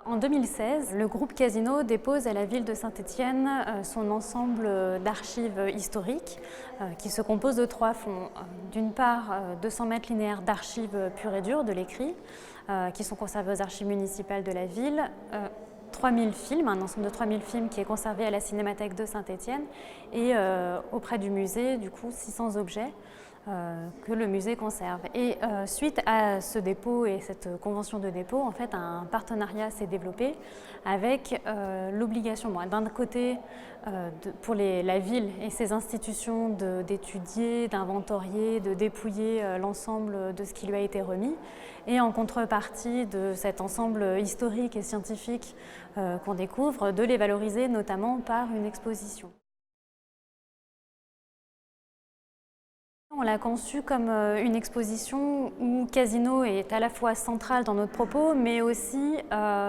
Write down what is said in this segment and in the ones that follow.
En 2016, le groupe Casino dépose à la ville de Saint-Étienne son ensemble d'archives historiques qui se compose de 3 fonds. D'une part, 200 mètres linéaires d'archives pures et dures de l'écrit qui sont conservés aux archives municipales de la ville, 3000 films, un ensemble de 3000 films qui est conservé à la Cinémathèque de Saint-Étienne et auprès du musée, du coup, 600 objets que le musée conserve. Et suite à ce dépôt et cette convention de dépôt, en fait, un partenariat s'est développé avec l'obligation, d'un côté, pour la ville et ses institutions d'étudier, d'inventorier, de dépouiller l'ensemble de ce qui lui a été remis, et en contrepartie de cet ensemble historique et scientifique qu'on découvre, de les valoriser notamment par une exposition. On l'a conçu comme une exposition où Casino est à la fois central dans notre propos, mais aussi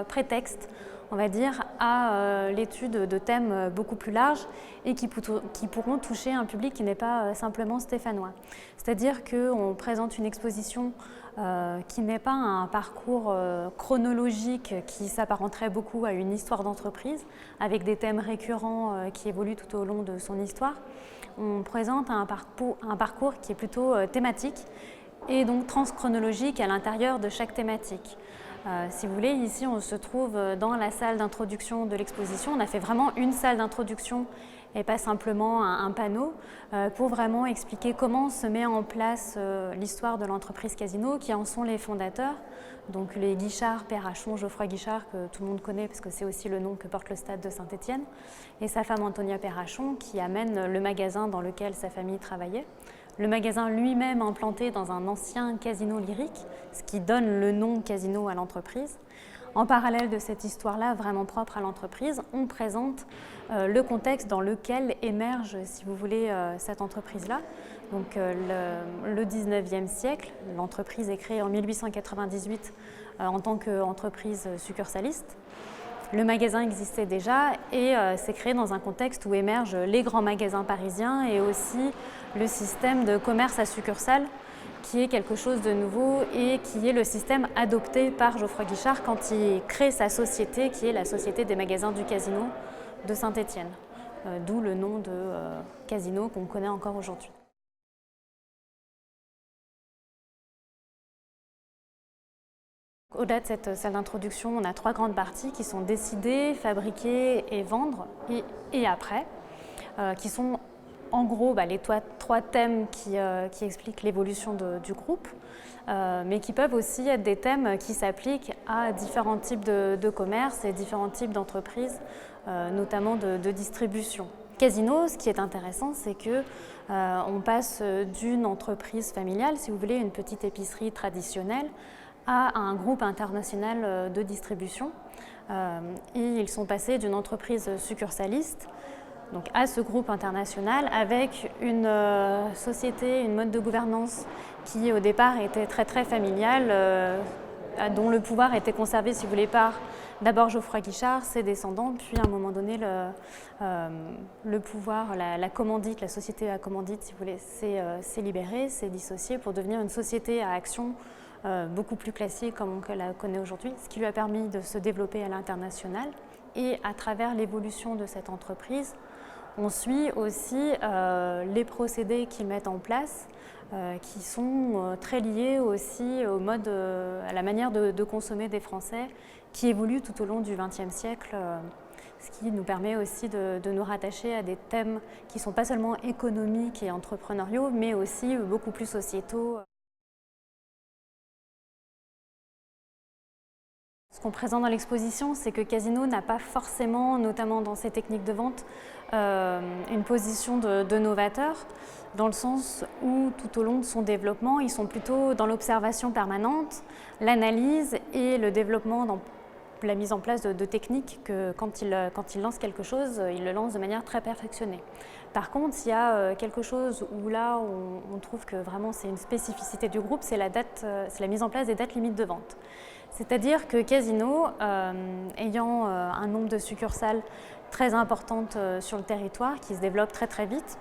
prétexte, on va dire, à l'étude de thèmes beaucoup plus larges et qui pourront toucher un public qui n'est pas simplement stéphanois. C'est-à-dire qu'on présente une exposition qui n'est pas un parcours chronologique qui s'apparenterait beaucoup à une histoire d'entreprise, avec des thèmes récurrents qui évoluent tout au long de son histoire. On présente un parcours qui est plutôt thématique et donc transchronologique à l'intérieur de chaque thématique. Si vous voulez, ici on se trouve dans la salle d'introduction de l'exposition. On a fait vraiment une salle d'introduction et pas simplement un panneau pour vraiment expliquer comment se met en place l'histoire de l'entreprise Casino, qui en sont les fondateurs. Donc les Guichard, Perrachon, Geoffroy Guichard, que tout le monde connaît parce que c'est aussi le nom que porte le stade de Saint-Étienne, et sa femme Antonia Perrachon qui amène le magasin dans lequel sa famille travaillait. Le magasin lui-même implanté dans un ancien casino lyrique, ce qui donne le nom Casino à l'entreprise. En parallèle de cette histoire-là, vraiment propre à l'entreprise, on présente le contexte dans lequel émerge, si vous voulez, cette entreprise-là. Donc le 19e siècle, l'entreprise est créée en 1898 en tant qu'entreprise succursaliste. Le magasin existait déjà et s'est créé dans un contexte où émergent les grands magasins parisiens et aussi le système de commerce à succursales, qui est quelque chose de nouveau et qui est le système adopté par Geoffroy Guichard quand il crée sa société, qui est la Société des magasins du Casino de Saint-Étienne, d'où le nom de Casino qu'on connaît encore aujourd'hui. Au-delà de cette salle d'introduction, on a 3 grandes parties qui sont décider, fabriquer et vendre, et après, qui sont en gros les 3 thèmes qui expliquent l'évolution du groupe, mais qui peuvent aussi être des thèmes qui s'appliquent à différents types de commerces et différents types d'entreprises, notamment de distribution. Casino, ce qui est intéressant, c'est qu'on passe d'une entreprise familiale, si vous voulez, une petite épicerie traditionnelle, à un groupe international de distribution. Et ils sont passés d'une entreprise succursaliste donc à ce groupe international avec une société, une mode de gouvernance qui au départ était très familiale, dont le pouvoir était conservé, si vous voulez, par d'abord Geoffroy Guichard, ses descendants, puis à un moment donné le pouvoir, la commandite, la société à commandite, si vous voulez, s'est libérée, s'est dissociée pour devenir une société à action beaucoup plus classique comme on la connaît aujourd'hui, ce qui lui a permis de se développer à l'international. Et à travers l'évolution de cette entreprise, on suit aussi les procédés qu'ils mettent en place, qui sont très liés aussi au mode, à la manière de consommer des Français, qui évolue tout au long du XXe siècle, ce qui nous permet aussi de nous rattacher à des thèmes qui ne sont pas seulement économiques et entrepreneuriaux, mais aussi beaucoup plus sociétaux. Ce qu'on présente dans l'exposition, c'est que Casino n'a pas forcément, notamment dans ses techniques de vente, une position de novateur, dans le sens où tout au long de son développement, ils sont plutôt dans l'observation permanente, l'analyse et le développement dans la mise en place de techniques que quand il lance quelque chose, il le lance de manière très perfectionnée. Par contre, il y a quelque chose où là, on trouve que vraiment c'est une spécificité du groupe, c'est la mise en place des dates limites de vente. C'est-à-dire que Casino, ayant un nombre de succursales très importantes sur le territoire, qui se développe très vite,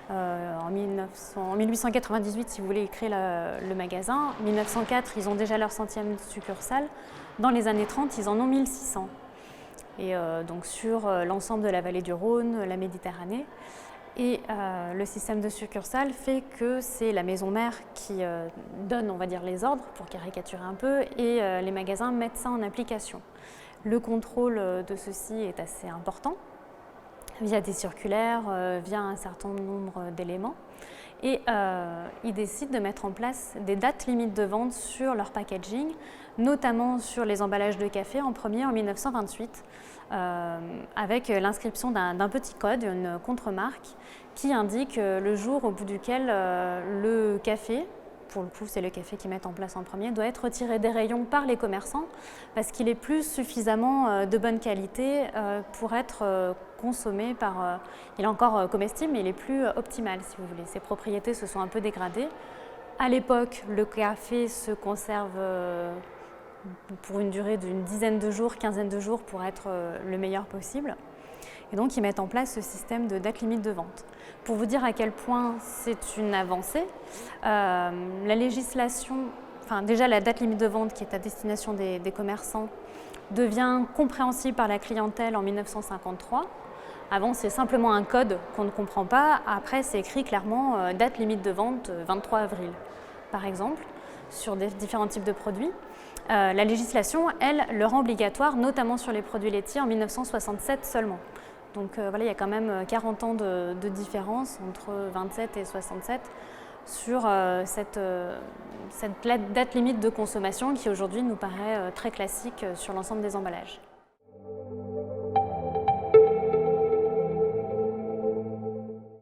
en 1898, si vous voulez, ils créent le magasin. En 1904, ils ont déjà leur 100e succursale. Dans les années 30, ils en ont 1600. Et donc sur l'ensemble de la vallée du Rhône, la Méditerranée. Et le système de succursales fait que c'est la maison mère qui donne, on va dire, les ordres, pour caricaturer un peu, et les magasins mettent ça en application. Le contrôle de ceci est assez important, via des circulaires, via un certain nombre d'éléments. Et ils décident de mettre en place des dates limites de vente sur leur packaging, notamment sur les emballages de café, en premier en 1928, avec l'inscription d'un petit code, une contre-marque, qui indique le jour au bout duquel le café, pour le coup c'est le café qu'ils mettent en place en premier, doit être retiré des rayons par les commerçants parce qu'il est plus suffisamment de bonne qualité pour être consommé par... il est encore comestible mais il est plus optimal si vous voulez. Ses propriétés se sont un peu dégradées. À l'époque, le café se conserve pour une durée d'une dizaine de jours, quinzaine de jours pour être le meilleur possible. Et donc ils mettent en place ce système de date limite de vente. Pour vous dire à quel point c'est une avancée, la législation, déjà la date limite de vente qui est à destination des commerçants devient compréhensible par la clientèle en 1953. Avant c'est simplement un code qu'on ne comprend pas, après c'est écrit clairement date limite de vente 23 avril par exemple, sur différents types de produits. La législation, elle, le rend obligatoire, notamment sur les produits laitiers, en 1967 seulement. Donc voilà, il y a quand même 40 ans de différence entre 27 et 67 sur cette date limite de consommation qui aujourd'hui nous paraît très classique sur l'ensemble des emballages.